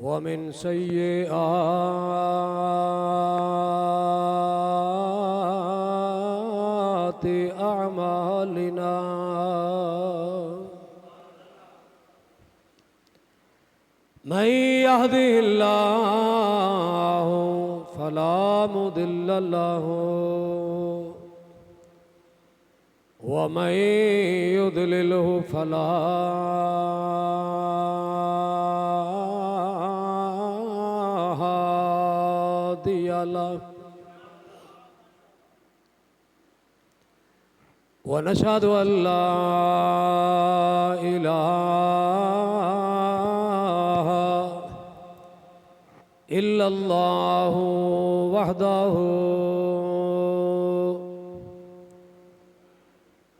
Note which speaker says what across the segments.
Speaker 1: वमिन सय्यिआति अअमालिना मन यहदिहिल्लाहु फला मुदिल्ल लहु वमन युद्लिल्हु फला हादिय लहु वनशहदु अल्ला इलाहा इल्लल्लाहु वहदहु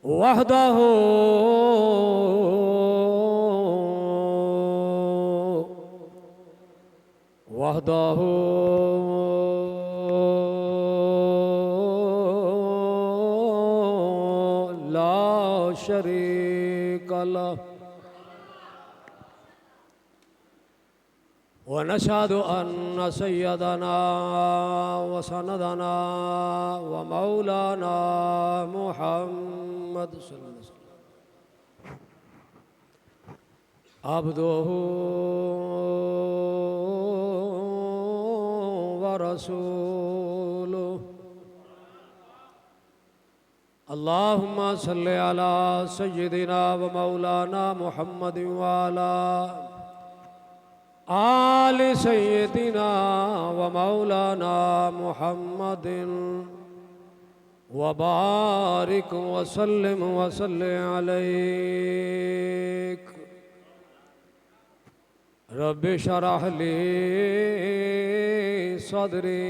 Speaker 1: वहदहु वहदहु ला शरीक लहु वनशहदु अन्न सय्यदना व सनदना व मौलाना मुहम्मद सल्लल्लाहु अलैहि वसल्लम अब्दुहु व रसूलुहु अल्लाहुम्मा सल्लि अला सय्यिदिना व मौलाना मुहम्मद व अला आल सय्यिदिना व मौलाना मुहम्मदिन व बारिक व सल्लिम व सल्लि अलैक रब्बि शरह ली सदरी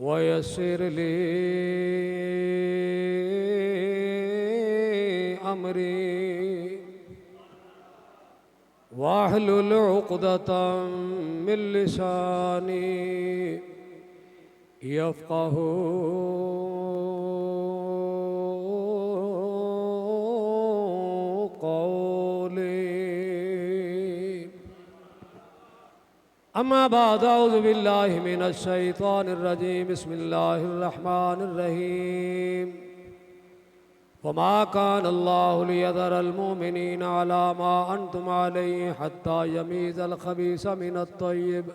Speaker 1: व यस्सिर ली अमरी वाहलुल उक़दतम मिन लिसानी यफ़क़हू क़ौली अम्मा बाद अऊज़ु बिल्लाहि मिनश शैतानिर रजीम बिस्मिल्लाहिर रहमानिर रहीम वमा काना अल्लाहु लियज़रल मुमिनीना अला मा अंतुम अलैहि हत्ता यमीज़ल खबीसा मिनत तय्यिब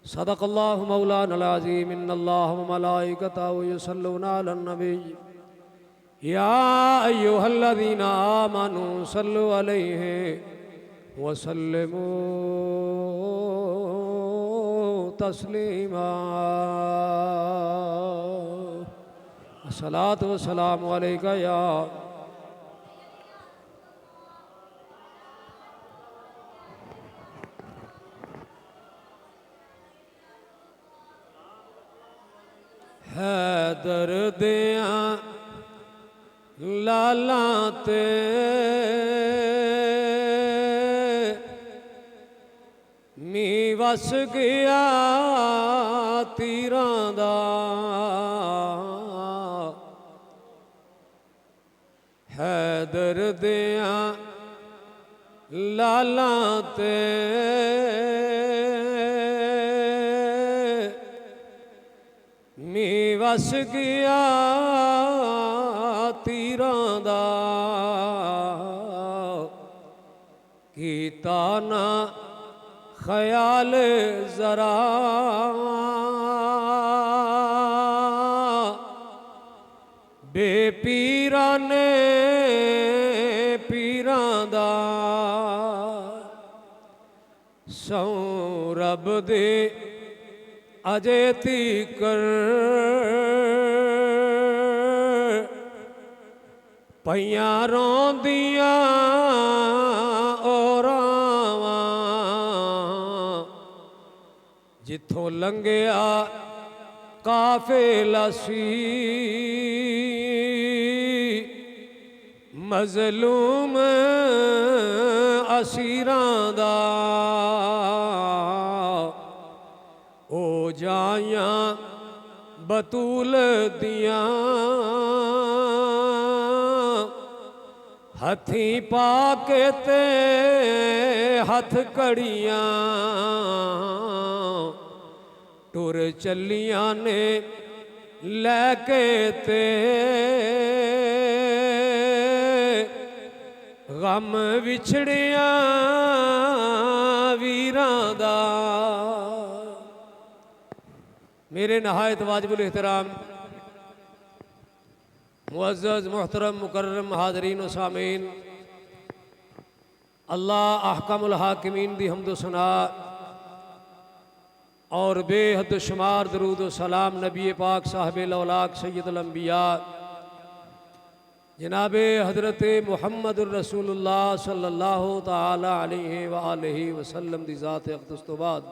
Speaker 1: सदक़ल्लाहु मौलानल अज़ीम इन्नल्लाह व मलाइकतहु युसल्लूना अलन नबी या अय्युहल्लज़ीना आमनू सल्लु अलैहि व सल्लिमू तस्लीमा अस्सलातु वस्सलामु अलैका या हैदर दियां लालां ते मी वस गया तीरां दा हैदर दियां लालां ते मी वस गया तीरां दा कीता ना ख्याल जरा बेपीरा ने पीरां दा सौ रब दे अजे तीकर पईयां रोंदियां औरावां जिथों लंघिया काफिला सी मज़लूम असीरां दा ओ जायां बतूल दियां हथी पा के ते हथ कड़ियां टुर चलियां ने लैके ते गम विछड़िया वीरां दा। मेरे नहायत वाजिबुल एहतराम मुअज़्ज़ज़ मुहतरम मुकर्रम हाज़रीन व सामीन, अल्लाह अहकमुल हाकिमीन दी हम्द व सना और बेहद शुमार दरूद व सलाम नबी पाक साहिब लौलाक सैयदुल अंबिया जनाब हज़रत मुहम्मदुर रसूलुल्लाह सल्लल्लाहु तआला अलैहि व आलिहि वसल्लम दी ज़ात अक़दस तो बाद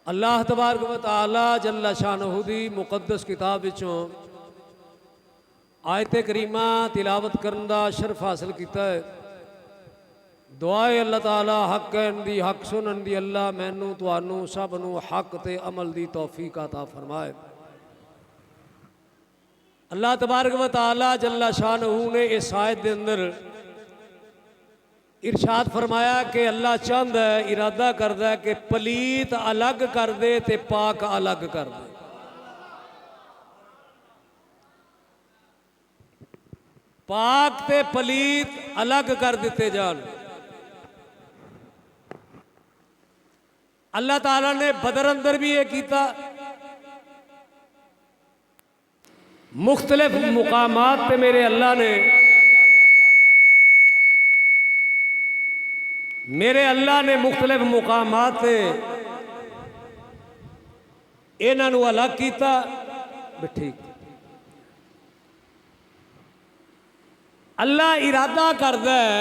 Speaker 1: अल्लाह तबारक व तआला जल्ला शानहू दी मुक़द्दस किताब विचों आयत करीमा तिलावत करन दा शरफ हासिल किया है। दुआ है अल्लाह ताला हक कहन दी हक सुनन दी अल्लाह मैनू तुहानू सब नू हक ते अमल दी तौफीक अता फरमाए। अल्लाह तबारक व तआला जल्ला शानहू ने इस आयत दे अंदर इरशाद फरमाया कि अल्लाह चाहता है, इरादा करता है कि पलीत अलग कर दे ते पाक अलग कर दे। पाक ते पलीत अलग कर दिते जान। अल्लाह ताला ने बदर अंदर भी ये किया, मुख्तलिफ मुकामात पे मेरे अल्लाह ने मुख्तलिफ मुकामात पे इन्हों अलग किया। ठीक, अल्लाह इरादा करता है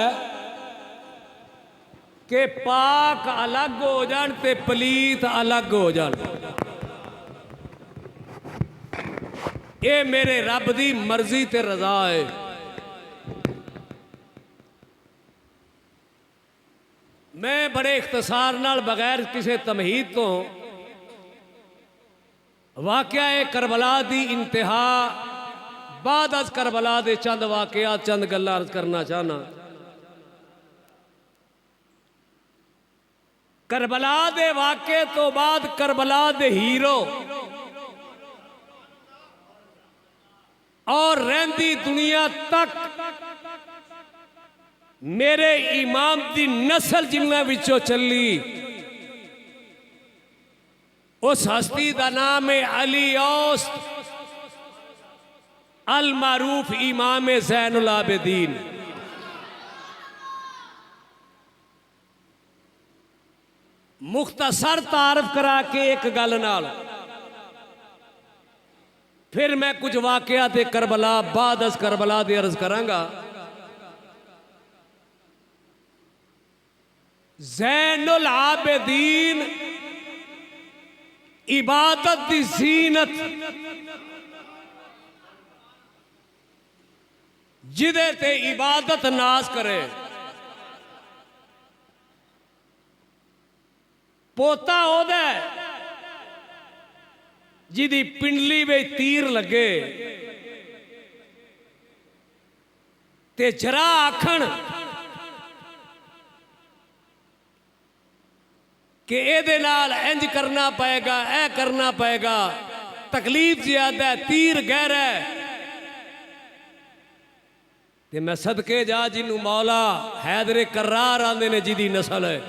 Speaker 1: कि पाक अलग हो जान ते पलीत अलग हो जान। ये मेरे रब दी मर्जी ते रजा है। मैं बड़े इख्तसार नाल बगैर किसी तमहीद तो वाकया करबला दी इंतहा बाद अज करबला दे चंद वाकया चंद गल्लां अर्ज करना चाहना। करबला दे वाक़े तो बाद करबला दे हीरो और रहंदी दुनिया तक मेरे इमाम दी नस्ल जिन्हां विचों चली, उस हस्ती का नाम है अली औस अल मारूफ इमाम ज़ैनुल आबिदीन। मुख्तसर तारफ करा के एक गल नाल फिर मैं कुछ वाकयात करबला बाद अज करबला दे अर्ज करांगा। ज़ैनुल आबिदीन इबादत दी ज़ीनत जिदे ते इबादत नाज करे, पोता ओदा जिदी पिंडली में तीर लगे ते जरा आखण कि एदे नाल इंज करना पएगा, ऐ करना पएगा, तकलीफ ज्यादा है, तीर गहरा है, ते मैं सदके जा जिन्नू मौला हैदरे करार आंदे ने जिदी नस्ल है।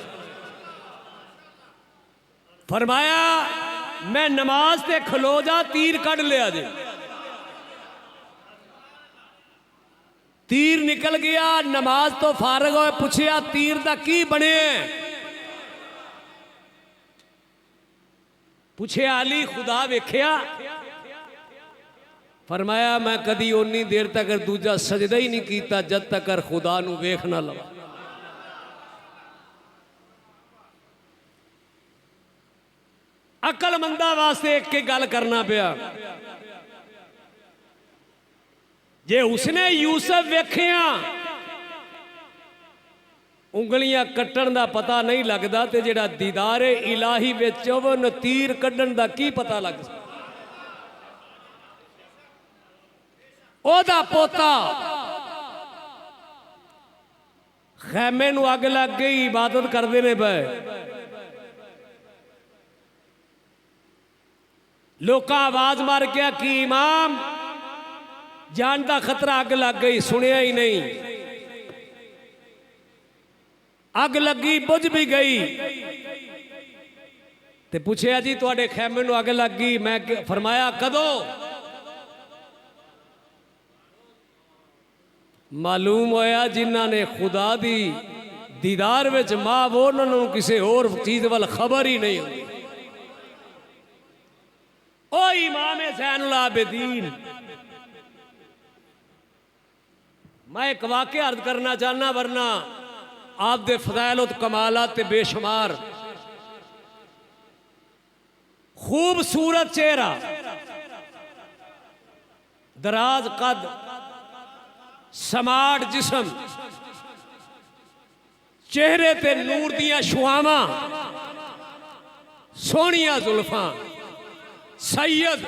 Speaker 1: फरमाया मैं नमाज ते खलो जा, तीर कढ़ लिया जे। तीर निकल गया, नमाज तो फारग होए, पूछया तीर दा की बने? पूछे अली खुदा वेख्या? फरमाया मैं कदी उन्नी देर तक दूजा सजदा ही नहीं किया जब तक खुदा नू वेख ना लवा। अकलमंदा वास्ते एक गल करना पिया, जे उसने यूसुफ वेखिया उंगलियां कट्टण दा पता नहीं लगता, तो जेड़ा दीदारे इलाही विच चौवन तीर कड्ढण दा की पता लग सकता? ओदा पोता खैमे नूं अग लग गई, इबादत करते ने पे। लोग आवाज मार गया कि इमाम जान का खतरा, अग लग गई, सुनिया ही नहीं। अग लगी, बुझ भी गई। ते पूछया जी तुहाडे खैमे नूं अग लग गई? मैं फरमाया कदों? मालूम होया जिन्हां ने खुदा दी दीदार विच मां वो उन्होंने किसी होर चीज वाल खबर ही नहीं होती। ओ इमाम ज़ैनुल आबिदीन, मैं एक वाक़या अर्ज करना चाहना, वरना आप दे फज़ाइल ते कमालात ते बेशुमार। खूबसूरत चेहरा, दराज कद, समाट जिस्म, चेहरे ते नूर दियां शुआवां, सोहनिया जुल्फां, सैयद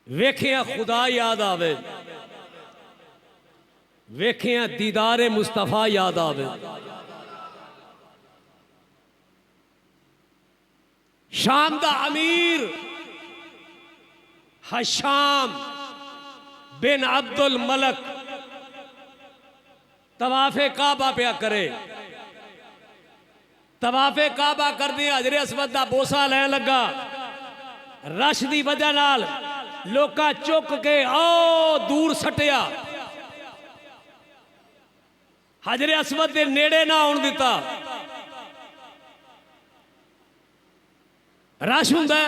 Speaker 1: वेखिया खुदा याद आवे, वेखिया दीदारे मुस्तफा याद आवे। शाम दा अमीर हशाम बिन अब्दुल मलक तवाफे काबा पे करे। तवाफे काबा कर दिया, हजरे असवद दा बोसा लैन लगा। रश दी वजह नाल लोका चुक के ओ दूर सटिया, हजरे असवद दे नेड़े ना आउण दिता। रश हुंदा,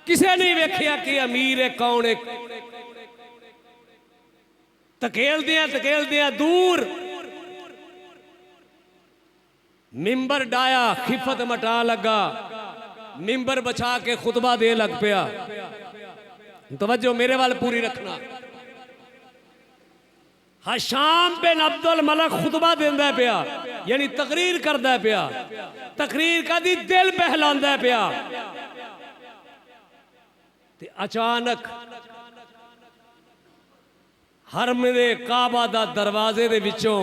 Speaker 1: किसे नहीं वेखिया कि अमीर है कौन है। धकेल दिया दूर मिंबर डाया, खिफत मटा लगा, मिंबर बचा के खुतबा दे लग पिया। तवज्जो मेरे वाल पूरी रखना। हशाम बिन अब्दुल मलक खुतबा देंदा पिया, यानी तकरीर करदा पिया। तकरीर कदी दिल बहलांदा पिया। ते अचानक हरम दे काबा दा दरवाजे दे विचों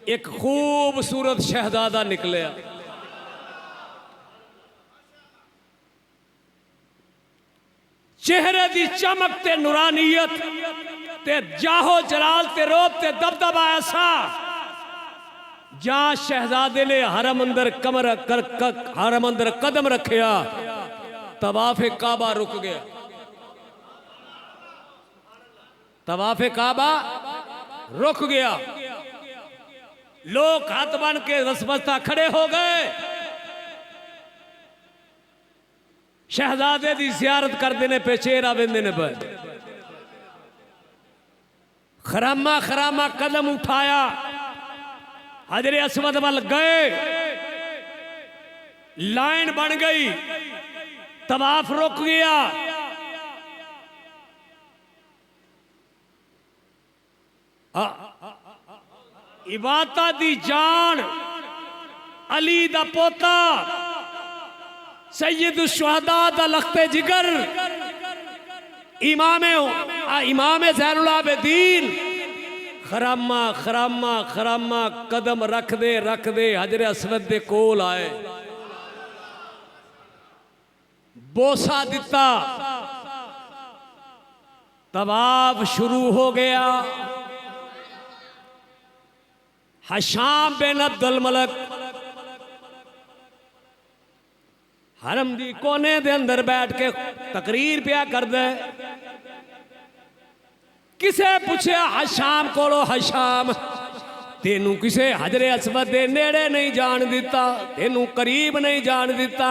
Speaker 1: एक खूबसूरत शहजादा निकलिया। चेहरे दी चमक ते नूरानियत ते जाहो जलाल ते रोब ते दबदबा ऐसा, जहां शहजादे ने हरम अंदर हरम अंदर कदम रखिया, तवाफे काबा रुक गया। तवाफे काबा रुक गया। लोग हाथ बन के रसबस्ता खड़े हो गए। शहजादे की जियारत करते ने पे, चेहरा वेंदे ने पे। खरामा खरामा कदम उठाया, हजरे असवद वाल गए। लाइन बन गई, तवाफ रुक गया। इबादत दी जान अली दा पोता सैयद शुहदा दा लख्ते जिगर इमाम ज़ैनुल आबिदीन खरामा खरामा खरामा कदम रख दे हजरे असवद दे कोल आए। बोसा दिता, तवाफ शुरू हो गया। हशाम बिन अब्दुल मलक हरम दी कोने दे अंदर बैठ के तकरीर पिया कर दे। किसे पूछया हशाम कोलो, हशाम तेनू किसे हजरे असवद दे नेड़े नहीं जान दिता, तेनू करीब नहीं जान दिता।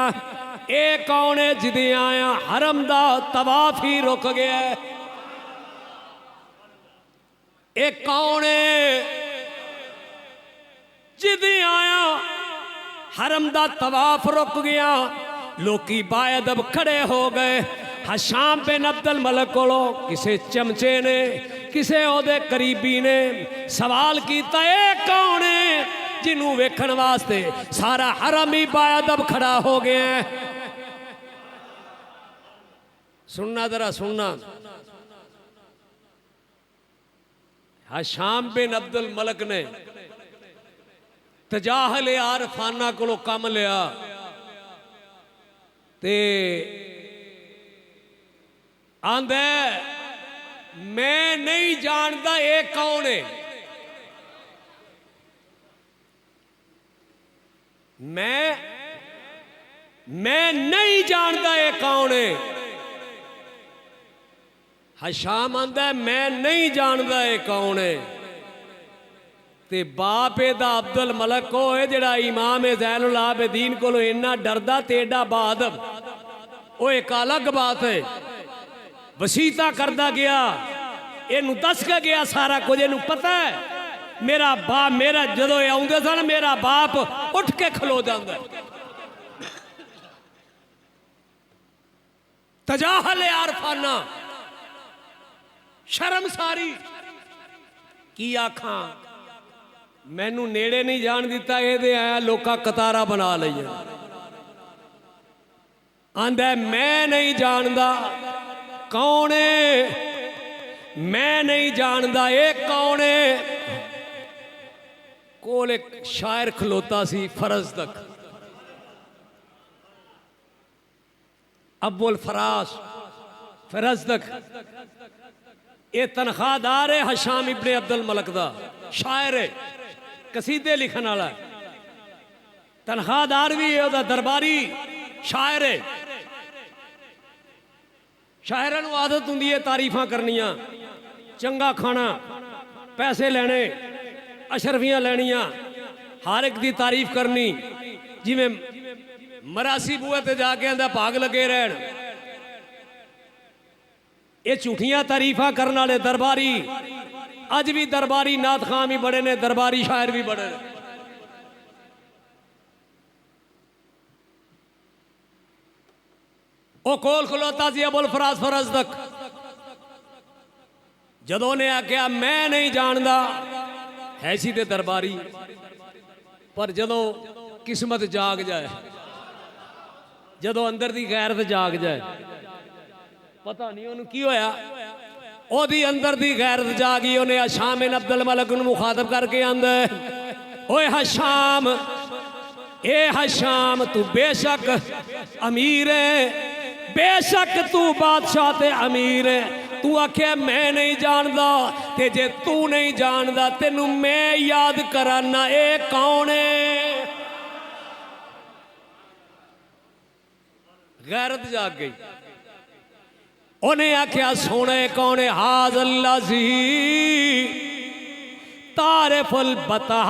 Speaker 1: ए कौन है जिदे आया हरम दा तवाफ ही रुक गया? ए कौन है जिदे आया हरम दा तवाफ रुक गया? लोकी बायदब खड़े हो गए। हशाम बिन अब्दुल मलक कोलो किसे चमचे ने, किसे ओदे करीबी ने सवाल किया, ए कौन है जिन्हों वेखण वास्ते सारा हरम ही बायदब खड़ा हो गया? सुनना जरा सुनना। हशाम बिन अब्दुल मलक ने तजाहल आरफाना को कम लिया ते आंदा मैं नहीं जानता ये कौन है, मैं नहीं जानता ये कौन है। हशाम आंदा मैं नहीं जानता ये कौन है। ते बाप एदा अब्दुल मलक को है जिहड़ा इमाम ज़ैनुल आबिदीन कोलों इन्ना डरदा ते एडा बहादुर, वो एक अलग बात है। वसीता करदा गया, इनू दस के गया सारा कुछ, इनू पता है मेरा बाप, मेरा जदों आउंदे सन मेरा बाप उठ के खलो जांदा। तजाहल आरफाना, शर्म सारी की आखा, मैनू नेड़े नहीं जान दिता, ये आया लोका कतारा बना लिया। आंदा मैं नहीं जानता कौन है, मैं नहीं जानता ये कौन है। कोल एक शायर खलोता सी फरजदक, अबुल फरास फरजदक, ये तनख्वाहदार है हशाम इब्ने अब्दुल मलक दा, शायर है, कसीदे लिखन वाला, तनख्वाहदार भी है, उहदा दरबारी शायर है। शायरां नूं आदत हुंदी है तारीफां करनियां, चंगा खाना, पैसे लेने, अशरफियां लेनियां, हर एक दी तारीफ करनी। जिवें मरासी बूहे ते जाके आंदा भाग लगे रहन, ये झूठियां तारीफां करने वाले दरबारी, अज भी दरबारी नात खां भी बड़े ने, दरबारी शायर भी बड़े ने। वो कोल खलोता सी अबुल फरास फरजदक, जदों ने आख्या मैं नहीं जानता, है सी ते दरबारी, पर जदों किस्मत जाग जाए, जदों अंदर दी गैरत जाग जाए, पता नहीं उन्होंने की होया, ओदी अंदर दी गैरत जागी। उन्हें हशाम बिन अब्दुल मलक नूं मुखातब करके आंदा, ओए हशाम, ए हशाम तू बेशक अमीर है, बेशक तू बादशाह ते अमीर है। तू आखे मैं नहीं जानता, ते जे तू नहीं जानता तेनू मैं याद कराना, ए कौन है। गैरत जाग गई, उन्हें आख्या सोने कौन है। हाज अल्लाह जी तारिफुल बता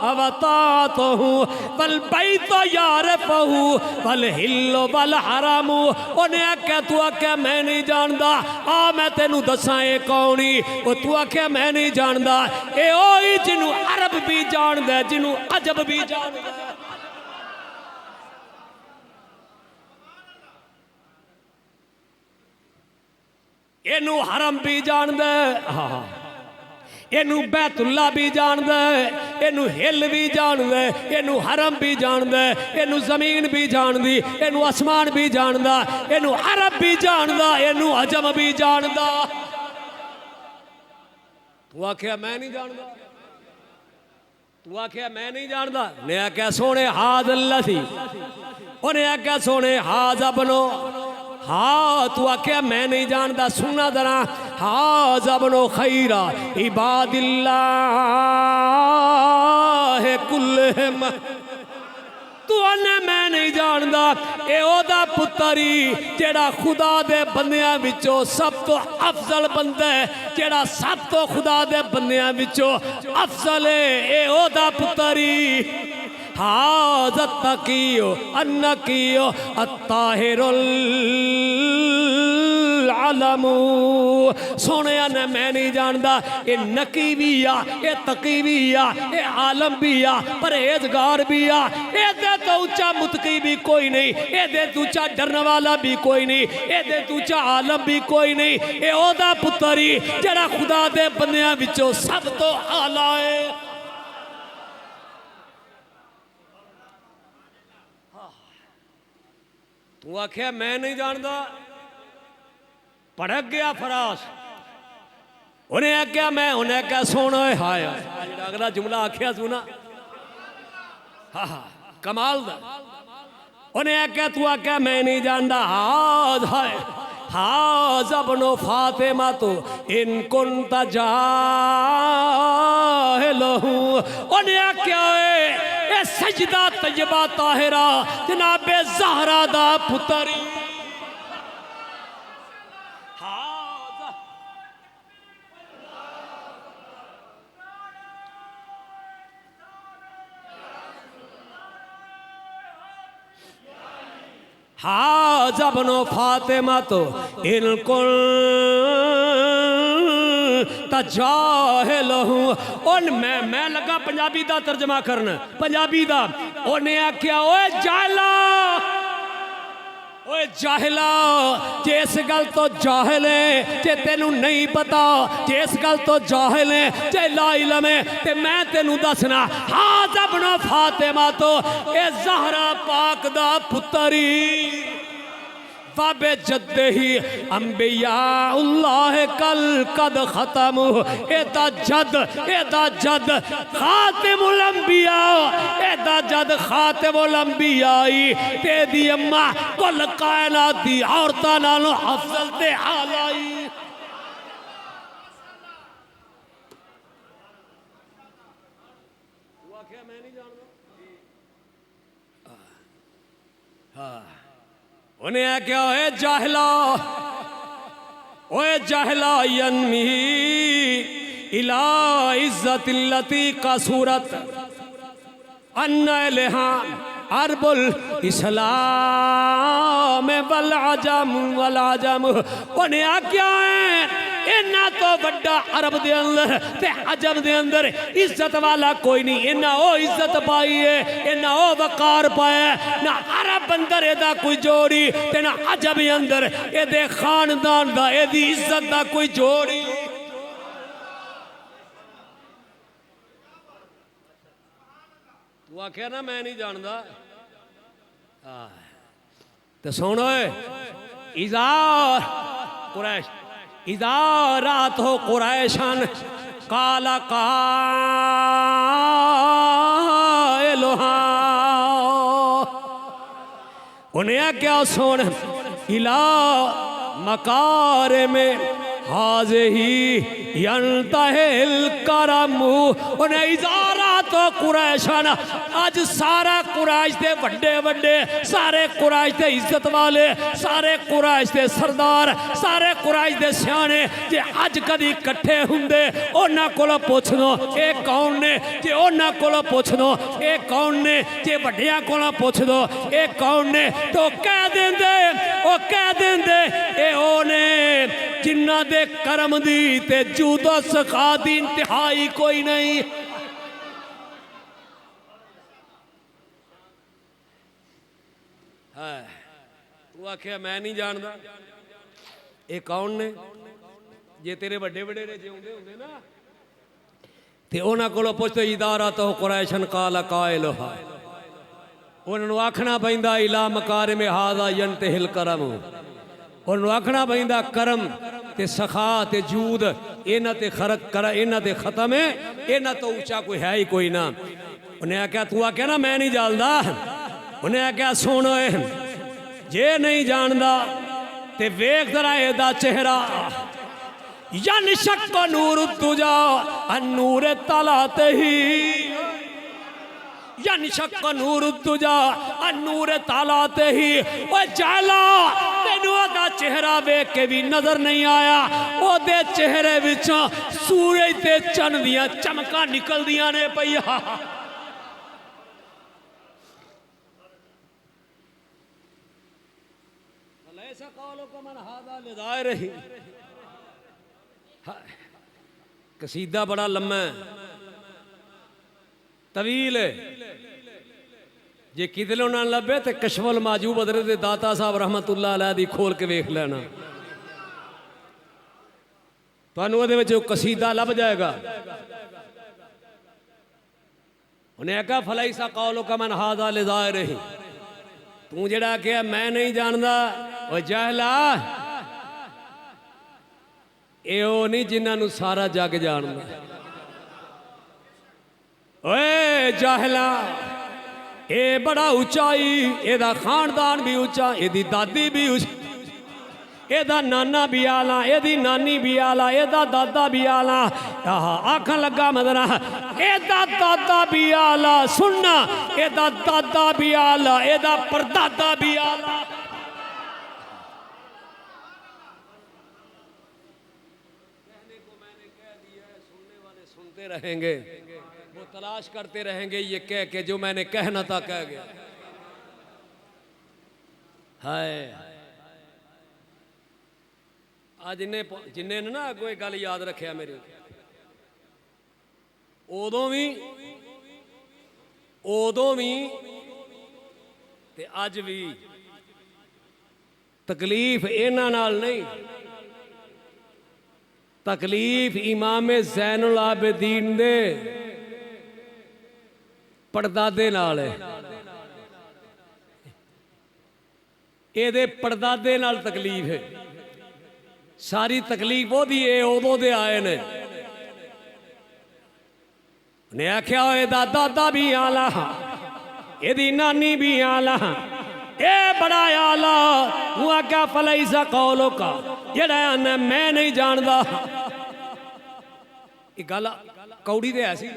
Speaker 1: अवता तो हूँ बल बई तो यार पहू बल हिलो बल हरामू। उन्हें आख्या तू आख्या मैं नहीं जानता, आ मैं तेनू दसा ये कौनी। वो तू आख्या मैं नहीं जानता, ए ओही जिन्हू अरब भी जान दे, जिन्हू अजब भी जान दे। इनू हरम भी जान दे, हाँ, इनू बैतुल्ला भी जान दे, इनू हिल भी जान दे, इनू हरम भी जान दे, इनू जमीन भी जान दी, इनू आसमान भी जानदा, इनू अरब भी जानदा, इनू अजम भी जानदा। तू आख्या मैं नहीं जानदा, तू आख्या मैं नहीं जानदा। ने आख्या सोने हाज अल्लाह थी, उन्हें आख्या सोने हाज अपनो, हाँ तू आख्या मैं नहीं जानता, सुना जरा। हाँ जबनो खैरा इबादिल्लाह कुल्लहिम, तू आने मैं नहीं जानता, ए ओदा पुत्री जेड़ा खुदा दे बंदियां विचों सब तो अफजल बंदा है, जेड़ा सब तो खुदा दे बंदियां विचों अफजल है, ए ओदा पुत्री। हाज़ तकियो अन्नकियो अत्ताहिरुल अलमू। सोने ने मैं नहीं जानता, ये नकी भी आ, ये तकी भी आ, ये आलम भी आ, परहेजगार भी आ, ये तो ऊंचा मुतकी भी कोई नहीं, ये तो ऊंचा डरने वाला भी कोई नहीं, ये तो ऊंचा आलम भी कोई नहीं। ये ओदा पुत्री जरा खुदा दे बंदियां विचों सब तो आला है। तू आख्या मैं नहीं जानता, भड़क गया फरास, उन्हें आख्या मैं उन्हें क्या सुन हाय अगला जुमला आख्या सुना हाँ हाँ कमाल दा उन्हें आख्या तू आख्या मैं नहीं जानता हाज है हाज अपनो फातिमा तो इन कुंता जाहिलहू उन्हें आख्या ए सजदा तैयबा ताहिरा जनाबे ज़हरा दा पुत्री हाज अपनो फातिमा तो इनकुल तजाहिलहू उन मैं लगा पंजाबी दा तर्जमा करन पंजाबी दा उन्हें आख्या ओए जाहिला ओए जाहिला जिस गल तो जाहिल है जे तेनू नहीं पता जिस गल तो जाहिल है जे ला इलम है ते मैं तेनू दसना हाज अपना फातिमा तो ए ज़हरा पाक दा पुत्री बाबे जद्दे ही अंबियाउल्लाह कल कद खत्म एदा जद खातिमुल अंबिया एदा जद खातिमुल अंबियाई तेदी अम्मा कुल कायनात दी औरतां नालों अफजल ते आलाई वाकया मैं नहीं जानदा हाँ उन्हें आख्या ओए जाहिला यन्मी इला इज्जतिल्लती का सूरत अन्नलहा अरबुल इस्लाम वल आजम उन्हें आख्या इन्ना तो बड़ा अरब दे अंदर ते अजम दे अंदर इज्जत वाला कोई नहीं इन्ना ओ इज्जत पाई है इन्ना ओ वकार पाया ना अरब अंदर एदा कोई जोड़ी ते ना अजम अंदर एदे खानदान दा एदी इज्जत दा कोई जोड़ी तू आख्या ना मैं नहीं जानदा ते सुन ओए इज़ार कुरैश इज़ारात हो कुरैशन काला कायलुहा उन्हें क्या सुन इला मकारे में हाज़े ही यंतहिल करमु उन्हें इज़ारा तो कुरैशन आज सारा कुरैश दे वड्डे वड्डे सारे कुरैश दे इज्जत वाले सारे कुरैश दे सरदार सारे कुरैश दे सियाने जे अज कदी इकट्ठे हुंदे उन्हां कोलों पुछ लो ये कौन ने जे उन्हां कोलों पुछ लो ये कौन ने जे वड्डियां कोलों पुछ लो ये कौन ने तो कह देंदे ए ओ ने जिन्ना दे करम दी ते जूदो सखा दी इंतहाई कोई नहीं है तू आख्या मैं नहीं जानदा ये कौन ने जे तेरे बड़े वडेरे जिउंदे हुंदे ना ते उन्हां कोलों पुछदे इदारा तो कुरैशन काला कायलुहा उन्होंने आखना पैंदा इला मकारे में हादा यंतहिल करम उन्होंने आखना पैंदा करम ते सखा ते जूद इन्हां ते खरक कर इन्हां ते खत्म है इन्हां तो ऊंचा कोई है ही कोई ना उन्हें आख्या तू आख्या ना मैं नहीं जानदा उन्हें आख्या सुन जे नहीं जानदा ते वेख जरा एदा चेहरा यन शक नूर तुजा अनूर तलाते ही यन शक नूर तुजा अनूर तलाते ही ओ जाला तेनू ओदा चेहरा वेख के भी नजर नहीं आया ओदे चेहरे विचों सूरज ते चंद दियां चमकां निकलदियां ने पईया कसीदा बड़ा लम्मा है तवील है जे किधरों ना लभे तो कशफुल माजूब हज़रत दाता साहब रहमतुल्लाह अलैह दी खोल के वेख लेना तुहानू उहदे विच कसीदा लभ जाएगा उन्हें आख्या फलैसा कौलो का मन हादा लिज़ाहिर ही तू जड़ा क्या मैं नहीं जानदा ओ जाहला ये वो नहीं जिन्होंने सारा जग जानदा। ओए जाहला ये बड़ा उचाई, एदा खानदान भी उचा, एदी दादी भी उचा, एदा नाना भी आला, एदी नानी भी आला, एदा दादा भी आला। आखन लगा मदना एदा दादा भी आला, सुनना एदा दादा भी आला, एदा परदादा भी आला। कहने को मैंने कह दिया है, सुनने वाले सुनते रहेंगे, वो तलाश करते रहेंगे ये कह के जो मैंने कहना था कह गया। हाय आज जिन्हें ना अगो एक गल याद रखिया मेरी, उदों भी ते अज भी तकलीफ इन्हां नाल नहीं, तकलीफ इमाम ज़ैनुल आबिदीन दे पड़दादे नाल है। एदे पड़दादे नाल तकलीफ है, सारी तकलीफ ओदी है, उदों दे आए ने। ने आख्या एदा दादा भी आला, एदी नानी भी आला, ए बड़ा आला। वो आख्या फलैसा कौलो का, जेड़ा आना मैं नहीं जानदा। ये गल कौड़ी ते ऐसी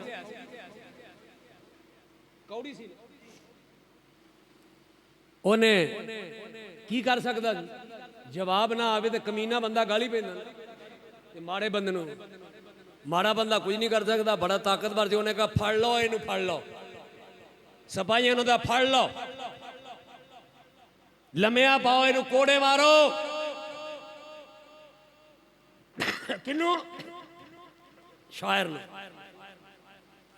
Speaker 1: कौड़ी सी, ओने की कर सकदा? जवाब ना आवे तो कमीना बंदा गाली पैंदा, माड़े बंदे नूं माड़ा बंदा कुछ नहीं कर सकता। बड़ा ताकतवर जो उन्हें कहा फड़ लो, इनू फड़ लो, सिपाहियों ने कहा फड़ लो, लम्या पाओ, इनू कोड़े मारो। किनू? शायर ने,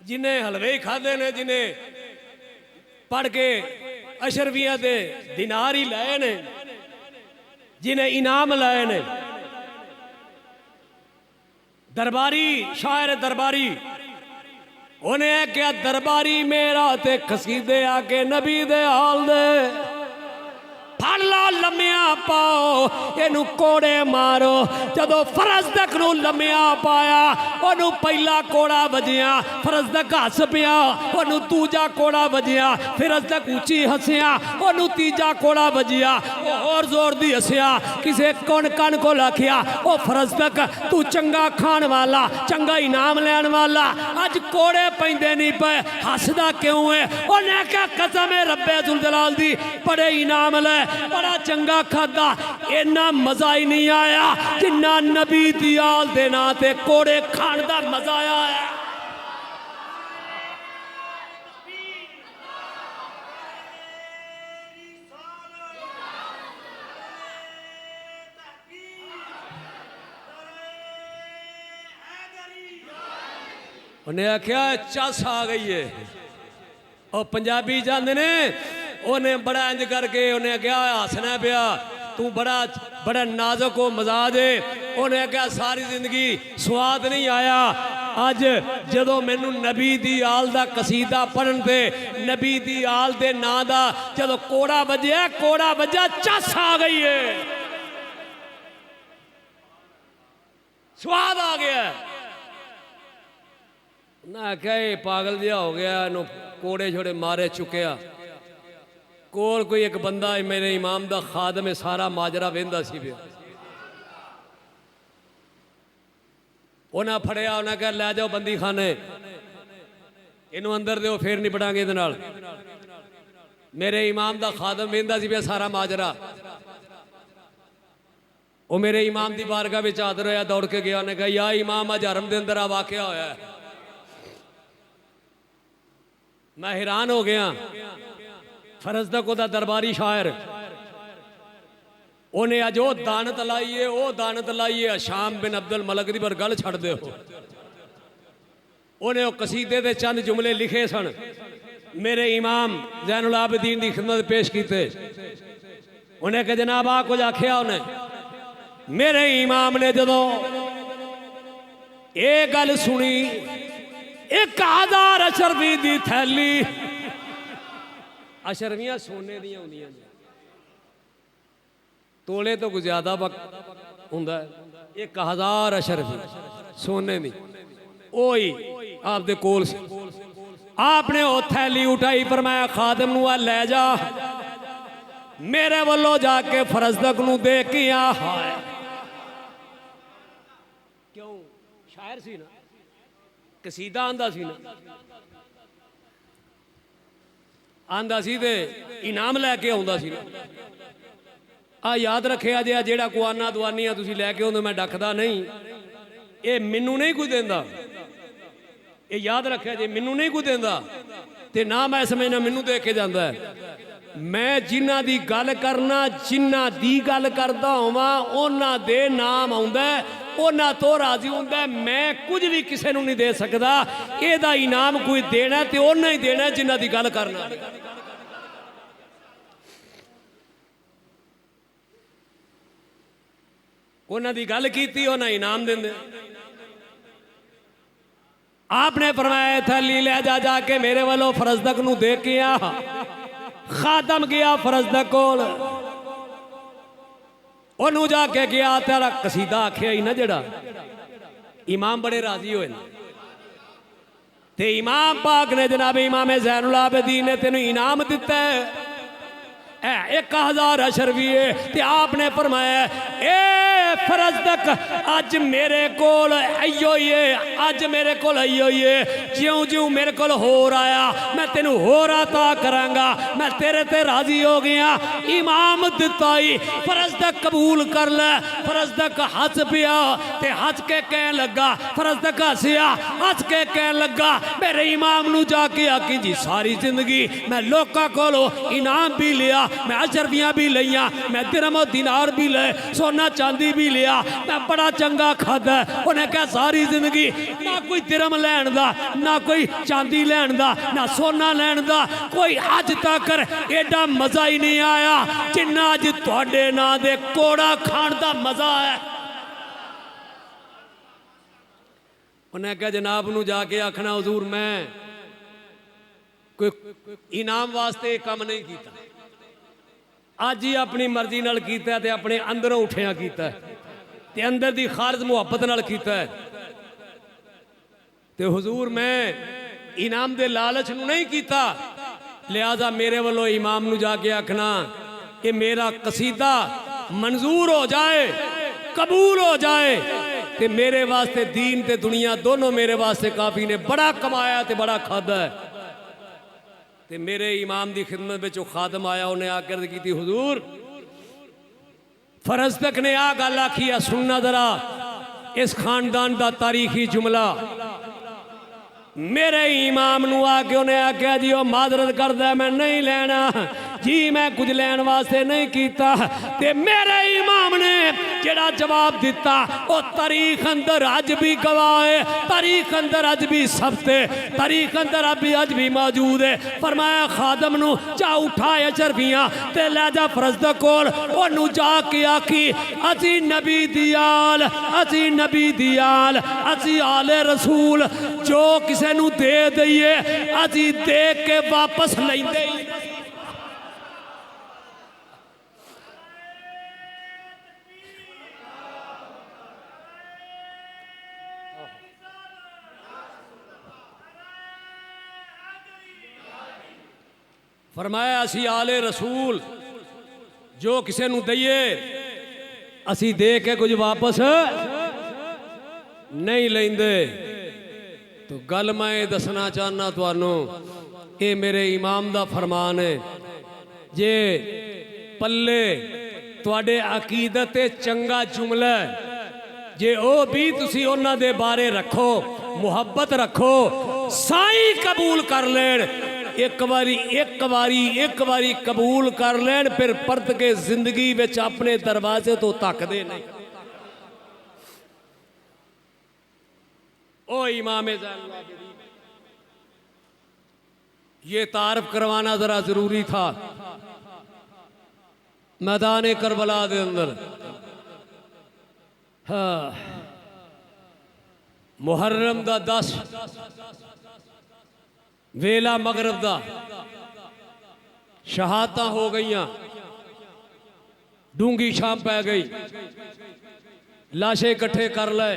Speaker 1: जिन्हें हलवे खाधे ने, जिन्हें पढ़ के अशरफिया दे दिनार ही लाए ने, जिन्हें इनाम लाए ने। दरबारी शायर दरबारी, उन्हें क्या दरबारी मेरा ते कसीदे आके नबी दे हाल दे। फड़ लो लम्या पाओ, इनू कोड़े मारो। जदों फरजदक नू लम्या पाया, ओनू पहला कोड़ा वजिया, फरजदक हस पिया, ओनू दूजा कोड़ा वजिया, फरजदक ऊंची हसिया, ओनू तीजा कोड़ा वजिया, और जोर दी हसिया। किसे कौन कन को आखिया, ओ फरजदक तू चंगा खान वाला, चंगा इनाम लैन वाला, अज कोड़े पैंदे नहीं पे, हसदा क्यों है? उन्हें क्या कसम है रब्बे जुल जलाल दी, बड़े इनाम ले, बड़ा चंगा खादा, इन्ना मजा ही नहीं आया जिन्ना नबी दी आल दे नां ते कोड़े खान दा मजा आया है। उन्हें आख्या चस आ गई है। और पंजाबी जाते ने, उन्हें बड़ा इंज करके उन्हें क्या हसना पिया, तू बड़ा बड़ा नाजुक हो मजाज है। उन्हें क्या सारी जिंदगी स्वाद नहीं आया। अज जदों मैनू नबी दी आल दा कसीदा पढ़न ते नबी दी आल दे नां दा जदों कोड़ा वजया, कोड़ा वजा चस आ गई है, स्वाद आ गया। ना क्या पागल जिहा हो गया, इनू कोड़े छोड़े मारे चुकया। कोल कोई एक बंदा मेरे इमाम दा खादम है, सारा माजरा वेंदा सी पिया। उन्हें फड़िया, उन्हें कहा लै जाओ बंदी खाने, इनू अंदर दो, फिर नहीं पढ़ांगे इहदे नाल। मेरे इमाम दा खादम वेंदा सी पिया सारा माजरा। वो मेरे इमाम दी बारगाह विच हाज़र होया, दौड़ के गया। उन्हें कहा या इमाम अज हरम दे अंदर आ वाकया होया है। मैं हैरान हो गया। फरजदक ओदा दरबारी शायर, उन्हें अज वो दानत लाई है, वो दानत लाई है शाम बिन अब्दुल मलक दी, पर गल छड़ दे। उन्हें वो कसीदे दे चंद जुमले लिखे सन, मेरे इमाम ज़ैनुल आबिदीन की खिदमत पेश किते। उन्हें कहा जनाब आ कुछ आख्या। उन्हें मेरे इमाम ने जदों ये गल सुनी, 1000 अशरफी दी थैली, अशरफियां सोने दी होंदियां, तोले तो कुछ ज्यादा वक्त हुंदा है। 1000 अशरफी सोने दी ओही आपदे कोल सी। आपने वो थैली उठाई फरमाया खादम नूं लै जा मेरे वालों जाके फरजदक नूं दे के आ। क्यों शायर सी ना कसीदा आंदा सी ना आंदा सी ते इनाम लैके आउंदा सी ना। आ याद रखिया जे जेड़ा कुआना दुआनियां तुसीं लैके आउंदे मैं डकदा नहीं ये मैनू नहीं कोई देंदा। ये याद रखिया जे मैनू नहीं कोई देंदा ते ना मैं समझना मैनू दे के जांदा है। मैं जिन्हां दी गल करना जिन्हां दी गल करदा होवां उन्हां दे नाम आउंदा उन्हां तो राजी हुंदा। मैं कुछ भी किसी नूं नहीं दे सकदा। एदा इनाम कोई देना ते उन्हां ही देना जिन्हां दी गल करना। उन्हां दी गल कीती उन्हां इनाम देंदे। आपने फरमाया थैली ले जा जाके मेरे वालों फरजदक नूं दे के आ। खादम गया फरजदक कोल ओनू जाके गया तेरा कसीदा आखिया ही ना जड़ा इमाम बड़े राजी होए ते इमाम पाक ने जनाब इमाम ज़ैनुल आबिदीन ने तेन इनाम दिता है 1000 अशरफी है। ते आपने फरमाया ए फरजदक अज मेरे कोल आइयो है अज मेरे कोल आइयो है ज्यों ज्यों मेरे कोल होर आया मैं तेनू होर अता करांगा। मैं तेरे ते राजी हो गया। इमाम दिता ही फरजदक कबूल कर ले। फरजदक हस पिया ते हस के कह लगा फरजदक हसिया हस के कह लगा मेरे इमाम नू जाके आखी जी सारी जिंदगी मैं लोकां कोलों इनाम भी लिया मैं अशरफियां भी लिया मैं दिरहम दिनार भी ले सोना चांदी भी लिया मैं बड़ा चंगा खादा। उन्हें कहा सारी जिंदगी ना कोई दिरहम लैन दा ना कोई चांदी लैन दा ना सोना लैन दा कोई अज तक एडा मजा ही नहीं आया जिन्ना अज तुहाडे नां दे कोड़ा खाण दा मजा है। उन्हें कहा जनाब नू जाके आखना हुजूर मैं कोई इनाम वास्ते काम नहीं किया अज ही अपनी मर्जी नाल कीता ते अपने अंदरों उठिया कीता ते अंदर दी खारज मुहब्बत नाल कीता ते हुजूर मैं इनाम दे लालच नू नहीं कीता। लिहाजा मेरे वालों इमाम नू जाके आखना कि मेरा कसीदा मंजूर हो जाए कबूल हो जाए ते मेरे वास्ते दीन ते दुनिया दोनों मेरे वास्ते काफी ने बड़ा कमाया ते बड़ा खादा है। ते मेरे इमाम की खिदमत में खादम आया उन्हें आकर की हुजूर फरजदक ने आ गल आखी है सुनना जरा इस खानदान का तारीखी जुमला। मेरे इमाम नू आके उन्हें आख्या जी वो माजरत करदा मैं नहीं लेना जी मैं कुछ लैन वास्ते नहीं किया। ते मेरे इमाम ने जेड़ा जवाब दिता वो तारीख अंदर अज भी गवाह है तारीख अंदर अज भी सब्त है तारीख अंदर अज भी मौजूद है। फरमाया खादम नू जा उठाए अशरफियां ते लै जा फरजदक कोल ओनू जाके आखी असी नबी दी आल असी नबी दी आल असी आले रसूल जो किसी नू दे दईए असी दे के वापस लैंदे फरमाया असी आले रसूल जो किसी नू दईए असी दे के कुछ वापस नहीं लेंदे। तो गल मैं दसना चाहना तुहानू ये मेरे इमाम दा फरमान है जे पल्ले तुहाडे अकीदत चंगा जुमला जे ओ भी तुसी उन्हां दे बारे रखो मुहब्बत रखो साई कबूल कर लेन एक बारी कबूल कर लेन फिर परत के जिंदगी विच अपने दरवाजे तो तकदे नहीं। ओ इमाम ज़ैनुल आबिदीन ये तारफ करवाना जरा जरूरी था मैदान करबला दे अंदर। हाँ मुहर्रम दा 10 वेला मगरब दा शहादतां हो गईयां डूंगी शाम पै गई लाशे इकट्ठे कर ले।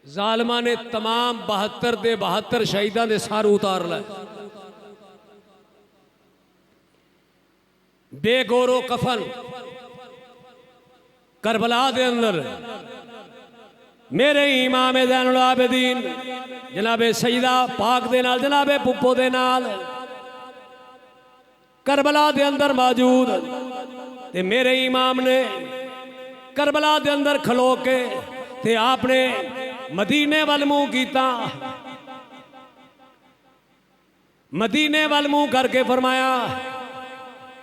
Speaker 1: जालमा ने तमाम 72 दे 72 शहीदां दे सर उतार ले। बेगोरो कफन करबला दे अंदर मेरे इमाम ज़ैनुल आबिदीन जनाबे सईदा पाक दे नाल जनाबे पुप्पो दे नाल करबला दे अंदर मौजूद ते मेरे इमाम ने करबला दे अंदर खलो के ते आपने मदीने वाल मुंह कीता। मदीने वाल मुंह करके फरमाया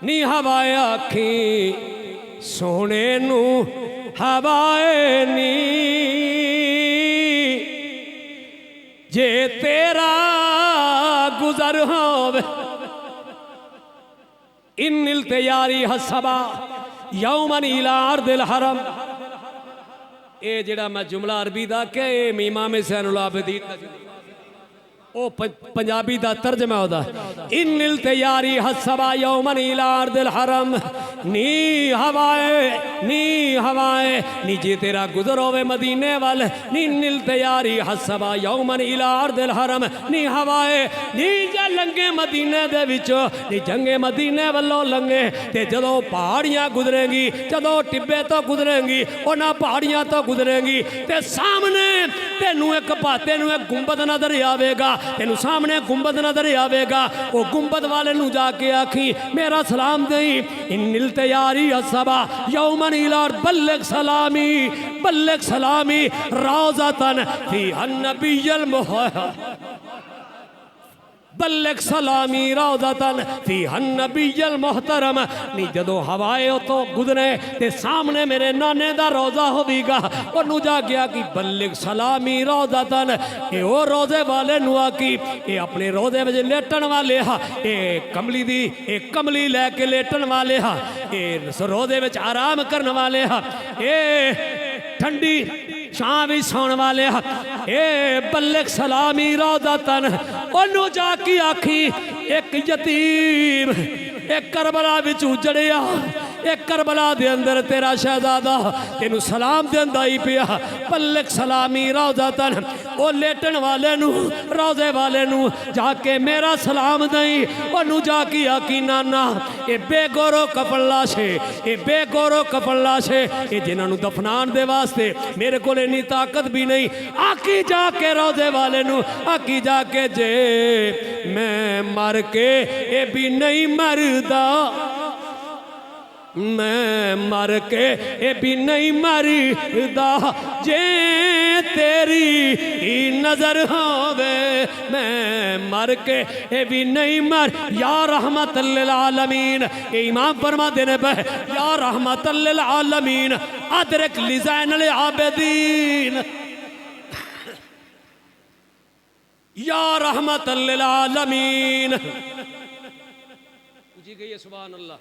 Speaker 1: नी हवाए आखी सोने नू हवाए नी जे तेरा गुजर होवे इन्निल तैयारी हसबा यौमन इला अर्दिल हरम। ये जेड़ा मैं जुमला अरबी दा क्या इमाम ज़ैनुल आबिदीन दा ओ पंजाबी दा तर्जमा होदा इन्निल तैयारी हसबा यौमन इला अर्दिल हरम नी हवाए नी जे तेरा गुजर होवे मदीने वाल नी निल तैयारी हसबा यौमन इला अर्दिल हरम नी हवाए नी जे लंगे मदीने दे विचों नी जंगे मदीने वालों लंगे ते जदों पहाड़ियां गुजरेंगी जदों टिब्बे तो गुजरेंगी उन्हां पहाड़ियां तो गुजरेंगी ते सामने तेनू एक गुंबद नजर आवेगा। तेनू सामने गुंबद नजर आवेगा। वो गुंबद वाले नू जाके आखी मेरा सलाम दई इन्निल तैयारी असबा यौमन इला बल्लग सलामी रौज़तन फी अन्नबियल बल्लग सलामी रौज़तन फी अन्नबियल मोहतरम। नी जदों हवाए तो गुजरे ते सामने मेरे नाने दा रोज़ा होवेगा ओनू जा गया कि बल्लग सलामी रौज़तन ए ओ रोज़े वाले नू आकी ए अपने रोज़े विच लेटन वाले हा ए कमली दी ए कमली लैके लेटन वाले हा ए रोज़े विच आराम करने वाले हा ए ठंडी छां भी सौण वाले ए बल्लग सलामी रौज़तन ओनू जाकी आखी एक यतीम एक करबला विच उजड़िया एक करबला दे अंदर तेरा शहजादा तेनू सलाम देंदा ही पिया बल्लग सलामी रौज़तन ओ लेटन वाले नू रोज़े वाले नू जाके मेरा सलाम दई ओनू जाकी आकी नाना ए बेगोरो कफन लाशे ए बेगोरो कफन लाशे ए जिन्हां नू दफनान दे वास्ते मेरे को इन्नी ताकत भी नहीं आकी जाके रोज़े वाले नू आकी जाके जे मैं मर के ए भी नहीं मरदा मैं मर के ए भी नहीं मरदा जे तेरी नजर होवे मैं मर के ए भी नहीं मर या रहमत लिल आलमीन। इमाम फरमाते ने बह या रहमत लिल आलमीन अदरक लिज़ैनुल आबिदीन या रहमत लिल आलमीन। पूछी गई है सुभान अल्लाह।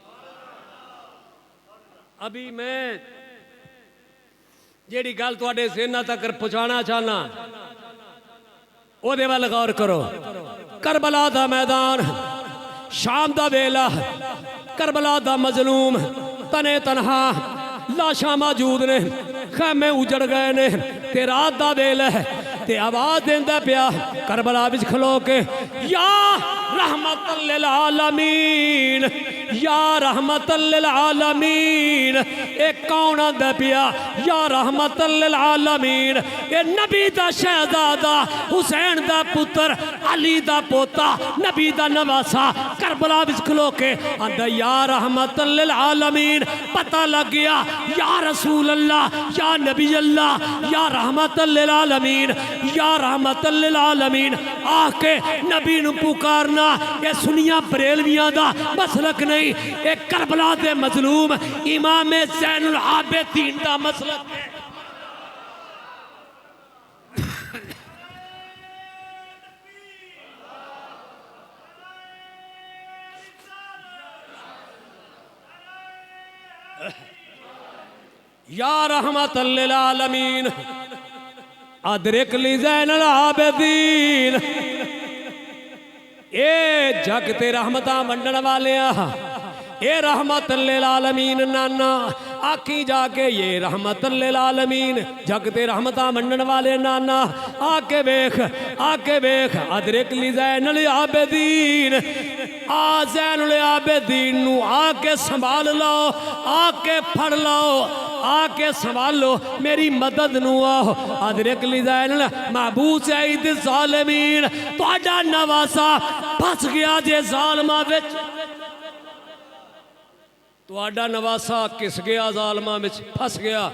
Speaker 1: अभी मैं जेड़ी गल तुहाडे ज़हनां तक पहुंचाना चाहना ओदे वाल गौर करो। करबला दा मैदान शाम दा वेला करबला दा मजलूम तने तनहा लाशां मौजूद ने खैमे उजड़ गए ने ते रात दा वेला है ते आवाज देंदा पिया करबला विच खलो के या रहमतल लिल आलमीन या रहमतल लिल आलमीन। ए कौन आंदा पिया या रहमतल लिल आलमीन ए नबी दा शहजादा हुसैन दा पुत्र अली दा पोता नबी दा नवासा करबला विच खलो के आंदा या रहमतल लिल आलमीन। पता लग गया या रसूल अल्लाह या नबी अल्लाह या रहमतल लिल आलमीन या रहमतल लिल आलमीन आके नबी नू पुकारना ये सुनिया बरेलवियां दा मसलक नहीं ये करबला दे मजलूम इमाम ज़ैनुल आबिदीन दा मसलक है। या रहमतल लिल आलमीन अदरिक लिज़ैनुल आबिदीन। ए जग ते रहमतां वंडण वाले ए रहमत लिल आलमीन नाना आखी जाके ये रहमतुल लिल आलमीन जगते रहमतां वंडण वाले नाना आके वेख अदरिक ली ज़ैनुल आबिदीन आ ज़ैनुल आबिदीन नू आके संभाल लो, आके फड़ लो, आके संभालो मेरी मदद नू आओ। अदरिक ली ज़ैनुल महबूब सईद ज़ालिमीन तुहाडा नवासा फस गया जे ज़ालिमां विच, तुहाडा नवासा किस गया ज़ालिमां विच फस गया।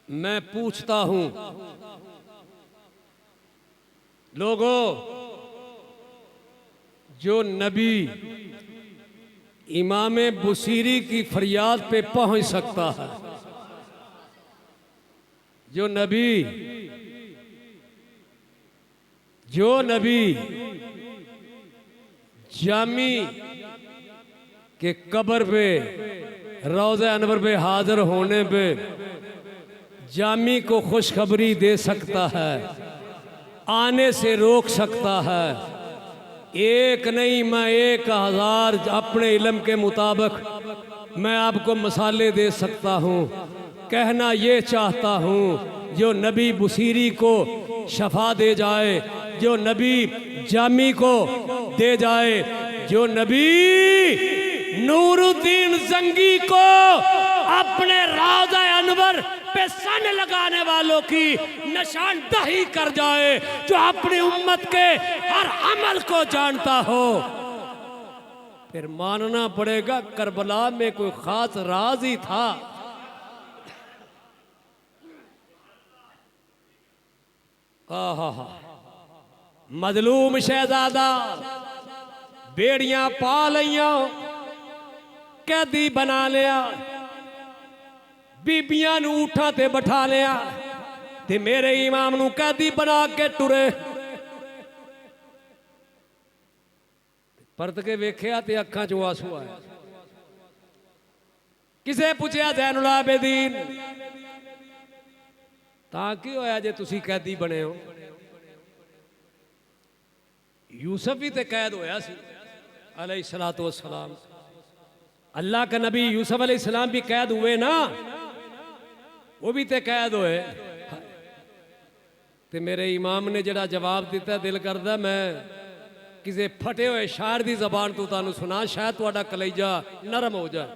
Speaker 1: मैं पूछता हूं लोगों, जो नबी इमाम बुसीरी की फरियाद पे पहुंच सकता है, जो नबी जामी के कब्र पे रोज़े अनवर पे हाजिर होने पे जामी को खुशखबरी दे सकता है, आने से रोक सकता है, एक नहीं मैं 1000 अपने इल्म के मुताबिक मैं आपको मसाले दे सकता हूँ। कहना ये चाहता हूँ जो नबी बुसीरी को शफा दे जाए, जो नबी जामी को दे जाए, जो नबी नूरुद्दीन जंगी को अपने रोज़ा अनवर पे सन लगाने वालों की निशानदही कर जाए, जो अपनी उम्मत के हर अमल को जानता हो, फिर मानना पड़ेगा करबला में कोई खास राज ही था। आहा मजलूम शहजादा बेड़ियां पा लिया, कैदी बना लिया, बीबियां नू ऊठां ते बैठा लिया, ते मेरे इमाम नू कैदी बना के टुरे। परत के वेख्या ते अखां चों आंसू आए। किसे पूछया ज़ैनुल आबिदीन तां की होया जे तुसी कैदी बने हो? यूसुफ भी ते कैद होया सी अलैहिस्सलातु वस्सलाम, अल्लाह का नबी यूसुफ अलैहिस्सलाम भी कैद हुए ना, वो भी ते कैद होए। ते मेरे इमाम ने जड़ा जवाब दिता दिल करदा मैं किसी फटे हुए शायर की जबान तो तुहानू सुना, शायद तुहाडा कलेजा नरम हो जाए।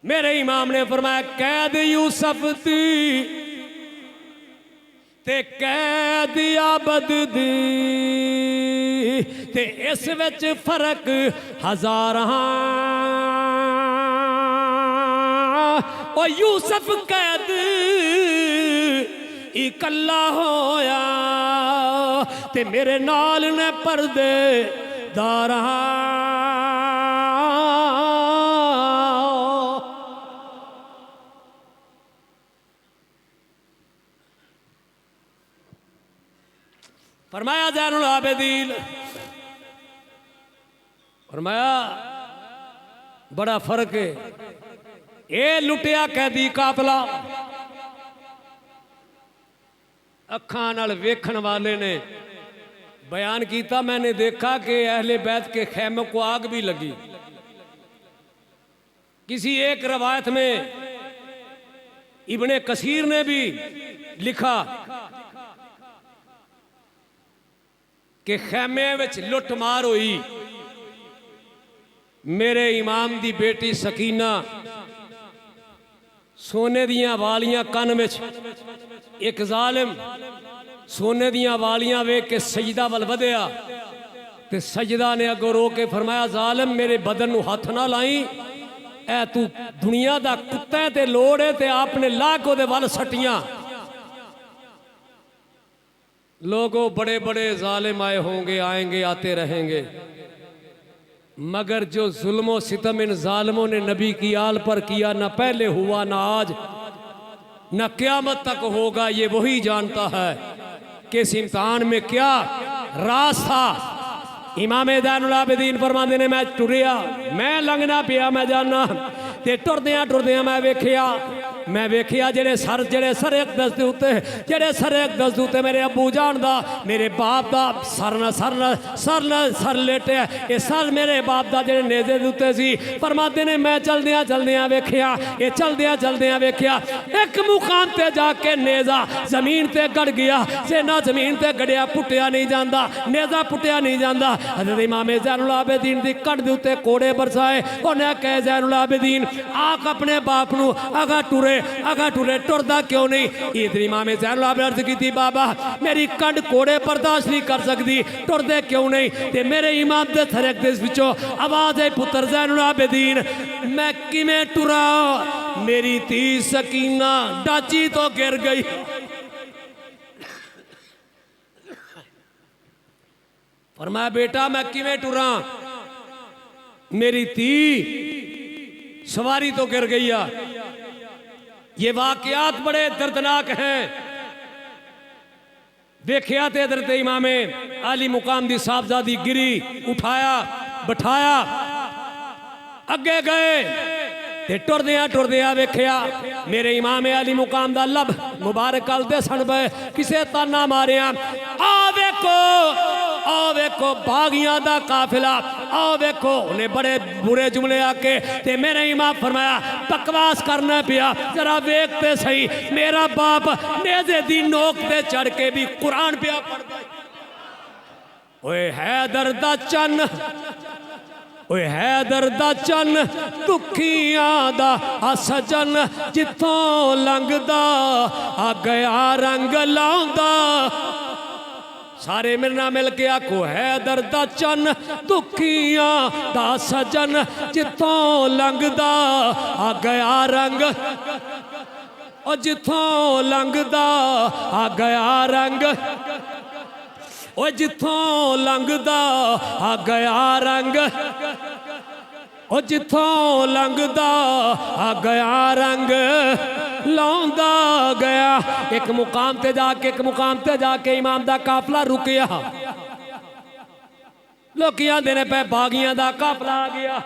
Speaker 1: मेरे इमाम ने फरमाया कैद यूसुफ दी ते कैद आबद दी ते इस विच फर्क हज़ारां। ओ यूसुफ कैद इकल्ला होया ते मेरे नाल ने पर्दे दारा। फरमाया ज़ैनुल आबिदीन, फरमाया बड़ा फर्क है। ये लुटिया कैदी कातला अखां नाल वेखण वाले ने बयान किया, मैंने देखा कि अहले बैत के खैमे को आग भी लगी। किसी एक रवायत में इब्ने कसीर ने भी लिखा कि खैमे विच लुट मार हुई। मेरे इमाम दी बेटी सकीना सोने दियां वालियां कन विच, एक जालिम सोने दियां वालियां वेख के सजदा वल वधिया ते सजदा ने अगों रो के फरमाया जालिम मेरे बदन नू हथ ना लाई, ऐ तू दुनिया दा कुत्ता ते लोड़ है ते आपने ला के ओदे वल सटियां। लोगों बड़े बड़े जालिम आए होंगे, आएंगे, आते रहेंगे, मगर जो जुल्म सितम इन जालिमों ने नबी की आल पर किया, ना पहले हुआ ना आज ना क़यामत तक होगा, ये वही जानता है कि इस इम्तिहान में क्या राज था। इमाम ज़ैनुल आबिदीन फरमांदे ने मैं टुरिया, मैं लंघना पिया, मैं जाना ते टुरदियां टुरदियां मैं वेखिया मैं वेखिया जेड़े सर अकदस दे उत्ते जेड़े सर अकदस दे उत्ते मेरे अबू जान दा मेरे बाप दा सर लेटे ये सर मेरे बाप दा जेड़े नेज़े दे उत्ते सी। फरमाते ने मैं चलदियां वेखिया ये चलदियां वेखिया एक मुकाम ते जाके नेज़ा जमीन ते गड़ गया। सेना जमीन ते गड़िया पुटिया नहीं जाता, नेज़ा पुटिया नहीं जाता। हज़रत इमाम ज़ैनुल आबिदीन दी कड़ दे उत्ते कोड़े बरसाए। उन्हें कहे ज़ैनुल आबिदीन आख अपने बाप नू अगा टुरे टुरदा क्यों नहीं? इधर इमाम ज़ैनुल आबिदीन अर्ज़ की थी बाबा मेरी कड़ कोड़े बर्दाश्त नहीं कर सकती, टुरदे क्यों नहीं? ते मेरे इमाम दे थरक दे विचों आवाज़ आई पुत्र ज़ैनुल आबिदीन मैं किवें टुरा? मेरी धी सकीना डाची तो गिर गई। फरमाया बेटा मैं किवें टुरा? मेरी धी सवारी तो गिर गई। ये वाकयात बड़े दर्दनाक हैं। देखिया ते हज़रत इमाम आली मुकाम दी साहबजादी गिरी, उठाया बिठाया अगे गए ते टुरदियां वेखिया मेरे इमाम अली मुकाम दा लब मुबारक कल दे सन पे किसे ताना मारिया। आ वेखो बागियां दा काफिला, आ वेखो उन्हें बड़े बुरे जुमले आके ते मेरे इमाम फरमाया बकवास करना पिया जरा वेखते सही मेरा बाप नेज़े दी नोक ते चढ़ के भी कुरान पिया पढ़दा। ओए हैदर दा चन, ओए हैदर दा चन दुखियां दा सजन जिथों लंघदा आ गया रंग लाउंदा। सारे मेरे नाल मिल के आखो हैदर दा चन दुखियां दा सजन जिथों लंघदा आ गया रंग, और जिथों लंघदा आ गया रंग, ओ जिथों लंघदा आ गया रंग, ओ जिथों लंघदा आ गया रंग लाउंदा गया। एक मुकाम ते जाके इमाम दा काफला रुकिया। लोग आंदे ने पे बागियां दा काफला आ गया।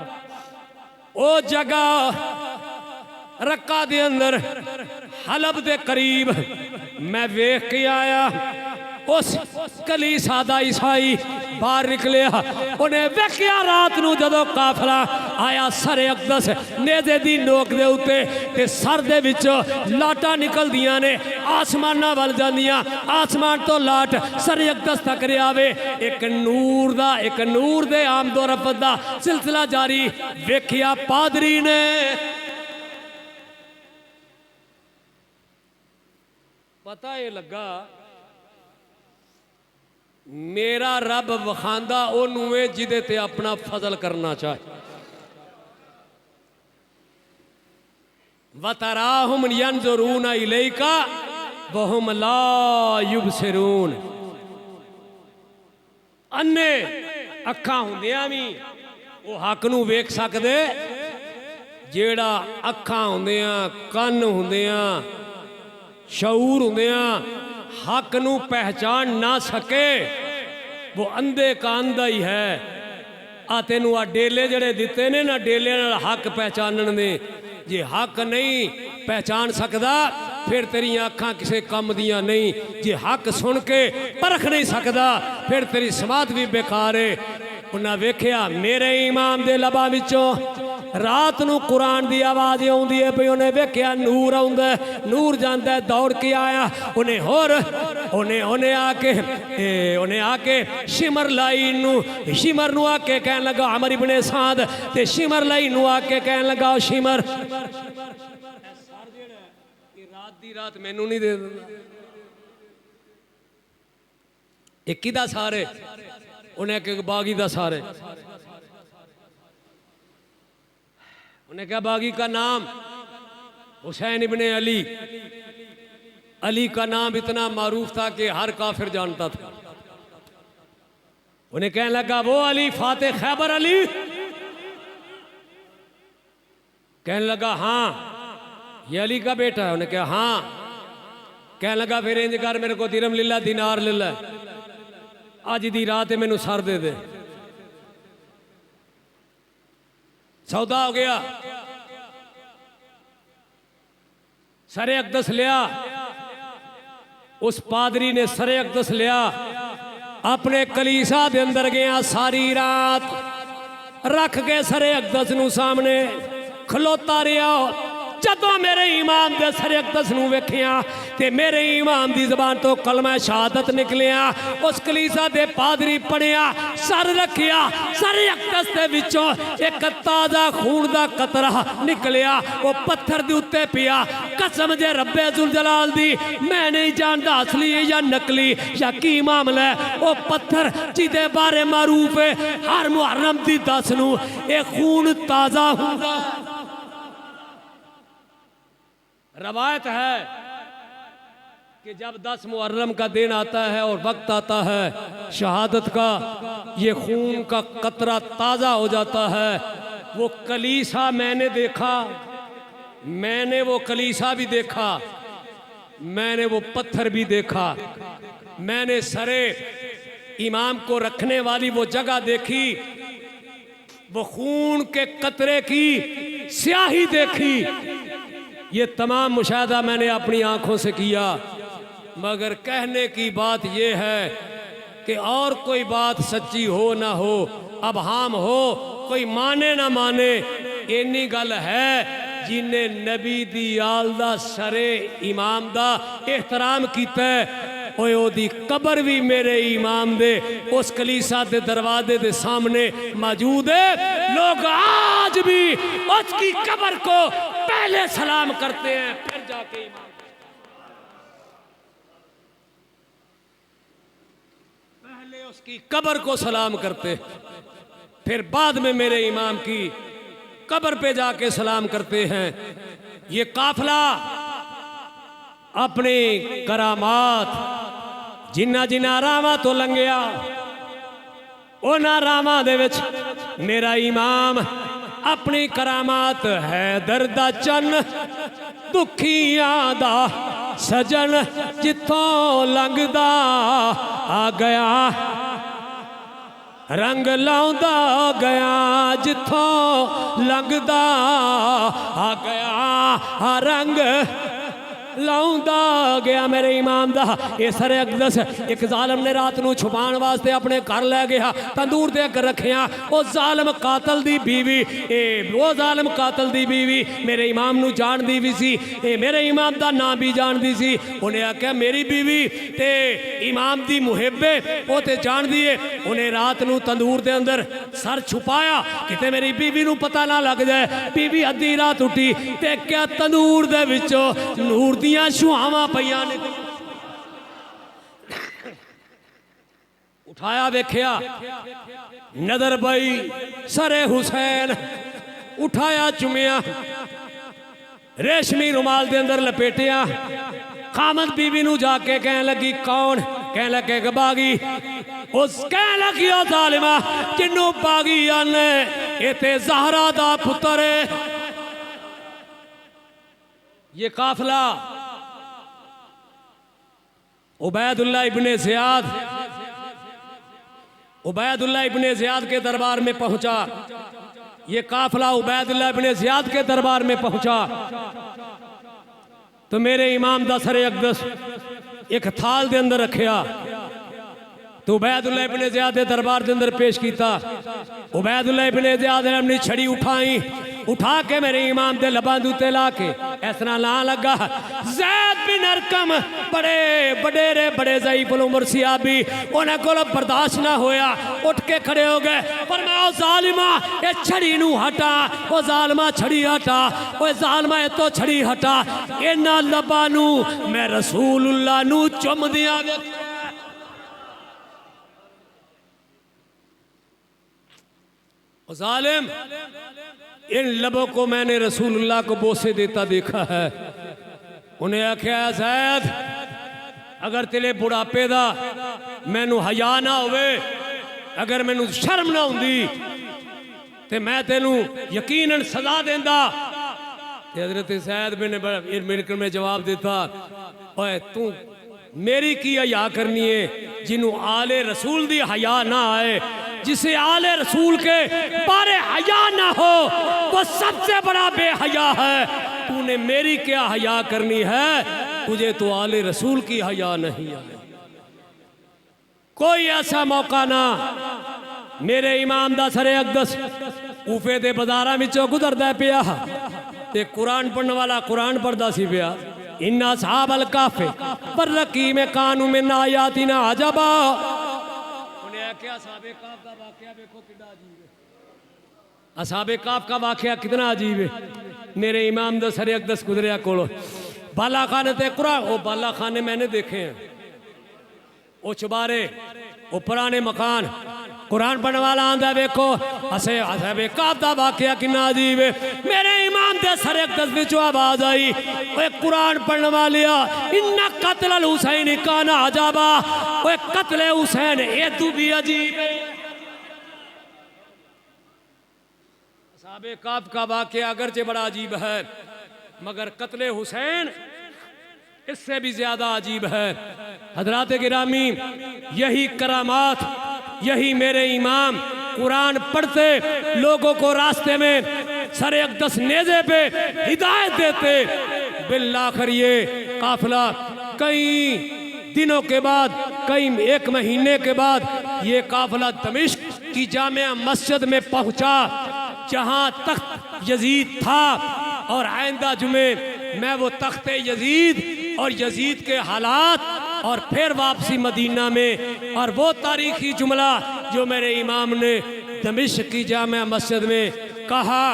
Speaker 1: ओ जगह रक्का दे अंदर हलब दे करीब मैं वेख के आया। उस कलीसा दा ईसाई बाहर निकलिया। उन्हें वेखिया रात नू जदों काफिला आया सर अकदस नेज़े दी नोक दे उत्ते ते सर दे विचों लाटां निकलदियां ने आसमानां वल जांदियां, आसमान तो लाट सर अकदस तक आवे। एक नूर दे आमदो रफत दा सिलसिला जारी। वेखिया पादरी ने पता ये लगा मेरा रब वखांदा ओनू है जिदे ते अपना फजल करना चाहे। वतराहुम यंजुरून इलैका वहुम ला युबसिरून। अन्ने अखां हुंदियां भी वो हक नू वेख सकदे, जेड़ा अखां हुंदियां कन हुंदियां शऊर हुंदियां हक नू पहचान ना सके वो अंधे का अंधा ही है। आ तेनू आ डेले जड़े दिते ने ना डेले नाल हक पहचानन दे, जे हक नहीं पहचान सकदा फिर तेरिया अखां किसी कम दियां नहीं। जे हक सुन के परख नहीं सकदा फिर तेरी समात भी बेकार है। उन्हें वेख्या मेरे इमाम दे लबा विचों रात नू कुरान दी आवाज़ आउंदी है पई। उन्हें वेख्या नूर आउंदा, नूर जांदा, दौड़ के आया। उन्हें आके शिमर लाई नू आके कहन लगा अमर इब्ने साद ते शिमर लाई नू आके कहन लगा शिमर रात दी रात मैनू नहीं दे दिंदा। एक किदा सारे उन्हें एक बागी दा सारे। उन्हें कहा बागी का नाम हुसैन इब्ने अली। अली का नाम इतना मारूफ था कि हर काफिर जानता था। उन्हें कहने लगा वो अली फाते खैबर अली? कहने लगा हाँ ये अली का बेटा है। उन्हें कहा हाँ। कहने लगा फिर इंज कर मेरे को दिरम लिल्ला दिनार लिल्ला अज दी रात मैनू सर दे दे। सौदा हो गया। सरे अकदस लिया, उस पादरी ने सरे अकदस लिया, अपने कलीसा दे अंदर गया, सारी रात रख के सरे अकदस नू सामने खलोता रहा। जदों मेरे इमाम दे सरे अकदस नू वेखिया ते मेरे इमाम दी ज़बान तो कलमा शहादत निकलिया। उस कलीसा दे पादरी पढ़िया, सर रखिया, सरे अकदस दे विचों एक ताज़ा खून दा कतरा निकलिया, वो पत्थर दे उत्ते पिया। कसम जे रब्बे जुल जलाल दी, मैं नहीं जानदा असली या नकली या की मामला है। वो पत्थर जिदे बारे मारूफ है हर मुहर्रम दी 10 नू ये खून ताज़ा हुंदा। रवायत है कि जब 10 मुहर्रम का दिन आता है और वक्त आता है शहादत का, ये खून का कतरा ताज़ा हो जाता है। वो कलीसा मैंने देखा, मैंने वो कलीसा भी देखा, मैंने वो पत्थर भी देखा, मैंने सरे इमाम को रखने वाली वो जगह देखी, वो खून के कतरे की स्याही देखी। ये तमाम मुशाहदा मैंने अपनी आंखों से किया। मगर कहने की बात यह है कि और कोई बात सच्ची हो ना हो, अब हम हो कोई माने ना माने, इन्नी गल है जिन्हें नबी दी आल दा सरे इमाम दा एहतराम किया, ओदी कबर भी मेरे इमाम दे उस कलीसा दे दरवाजे दे सामने मौजूद है। लोग आज भी उसकी कबर को पहले सलाम करते हैं, फिर जाके इमाम, पहले उसकी कबर को सलाम करते, फिर बाद में मेरे इमाम की कबर पे जाके सलाम करते हैं। ये काफिला अपनी करामात जिन्ना जिन्ना रामा तो लंघिया, उन्हां रामा दे विच मेरा इमाम अपनी करामात है दर्दा चन दुखियां दा सजन जिथों लंघदा आ गया, रंग लाउंदा गया जिथों लंघदा आ गया, रंग लाउंदा गया मेरे इमाम दा। ये सरे अकदस एक जालम ने रात नू छुपाण वास्ते अपने घर लै गया, तंदूर दे अग रखिया। वो जालम कातल दी बीवी, वो जालम कातल दी बीवी मेरे इमाम नू जानदी भी सी, मेरे इमाम दा नाम भी जानदी सी। उन्हें आख्या मेरी बीवी ते इमाम दी मुहिब्बे वो ते जानदी है। उन्हें रात नू तंदूर दे अंदर सर छुपाया किते मेरी बीवी नू पता ना लग जाए। बीवी अद्धी रात उठी ते क्या तंदूर दे विचों नूर दियां शुआवां पईयां ने, उठाया वेख्या नजर पई सरे हुसैन, उठाया चुमिया, रेशमी रुमाल दे अंदर लपेटिया। खामद बीबी नू जाके कहने लगी कौन? कहने लगे कि बागी। उस कहने लगी ओ जालिमा जिन्नू बागी आने ये ते ज़हरा दा पुत्र है। ये काफिला Ubaidullah Ibn Ziyad, Ubaidullah Ibn Ziyad के दरबार में पहुंचा। ये काफिला उबैदुल्लाह इब्ने ज़ियाद के दरबार में पहुंचा तो मेरे इमाम दा सरे अकदस एक थाल दे अंदर रखिया तो उबैदुल्लाह इब्ने ज़ियाद के दरबार के अंदर पेश किया। उबैदुल्लाह इब्ने ज़ियाद ने अपनी छड़ी उठाई, उठा के मेरे इमाम के लबां दे उत्ते ला के इस तरह ला लगा ज़ैद बिन अरकम, बड़े बडेरे बड़े ज़ईफ़ उमर सियाबी, उन्हें को बर्दाश्त ना होया, उठ के खड़े हो गए। पर मैं ओ जालिमा ये छड़ी नू हटा, ओ जालिमा छड़ी हटा, ओ जालिमा ये तो छड़ी हटा। इन्हां लबां नू मैं रसूलुल्लाह नू चुम दिया। जालिम इन लबों को मैंने रसूलुल्लाह को बोसे देता देखा है। उन्हें आख्या ज़ैद अगर तेरे बुढ़ापे दा मैनू हया ना होवे, अगर मैनू शर्म ना होंदी ते मैं तेनू यकीनन सजा देंदा। हजरत ज़ैद बिन मिलकर में जवाब देता, ओए तू मेरी की हया करनी है जिन्हों आले रसूल दी हया ना आए। जिसे आले रसूल के बारे हया ना हो वो सबसे बड़ा बेहया है। तूने मेरी क्या हया करनी है, तुझे तो आले रसूल की हया नहीं है। कोई ऐसा मौका ना मेरे इमाम दा सरे अकदस ऊफे दे बाजारां विचों गुजरदा पिया ते कुरान पढ़ने वाला कुरान पढ़दा सी पिया। इन्ना साहब अल काफे पर रकीम कानू में आयातिना अजबा। उन्हें क्या साहब काफ का वाकया देखो कितना अजीब है। असाबे काफ का वाकया कितना अजीब है। मेरे इमाम दा सरे अकदस गुजरिया कोलो बाला खाने ते कुरान, वो बाला खाने मैंने देखे हैं, वो चुबारे, वो पुराने मकान, कुरान पढ़ने वाला आंदा देखो असे असाबे काफ दा वाकया कितना अजीब है। मेरे इमाम दे सरे अकदस विचों आवाज आई, ओए कुरान पढ़ने वालिया इन्ना कत्ल अल हुसैन काना अजाबा। ओए कत्ल हुसैन ये तू भी अजीब है। असाबे काफ का वाकया अगरचे बड़ा अजीब है, मगर कत्ले हुसैन इससे भी ज्यादा अजीब है। हजरात गिरामी, यही करामात, यही मेरे इमाम कुरान पढ़ते लोगों को रास्ते में सरे अकदस नेज़े पे हिदायत देते। बिल्लाखिर ये काफिला कई दिनों के बाद, कई एक महीने के बाद ये काफिला दमिश्क की जामिया मस्जिद में पहुंचा जहां तख्त यजीद था। और आइंदा जुमे मैं वो तख्त यजीद और यजीद के हालात और फिर वापसी मदीना में, और वो तारीखी जुमला जो मेरे इमाम ने दमिश्क की जामिया मस्जिद में कहा,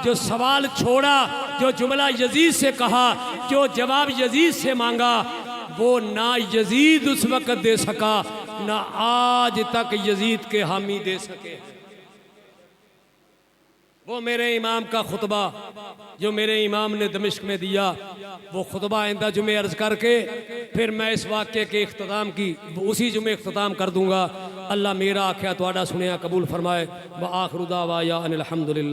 Speaker 1: जो सवाल छोड़ा, जो जुमला यजीद से कहा, जो जवाब यजीद से मांगा, वो ना यजीद उस वक्त दे सका, ना आज तक यजीद के हामी दे सके। वो मेरे इमाम का खुतबा जो मेरे इमाम ने दमिश्क में दिया, वो खुतबा आइंदा जुमे अर्ज करके फिर मैं इस वाक़े के इख्तिताम की उसी जुमे इख्तिताम कर दूंगा। अल्लाह मेरा आख्या तुहाडा सुनिया कबूल फरमाए। व आखिरु दावा या अनिल हम्दुलिल्लाह।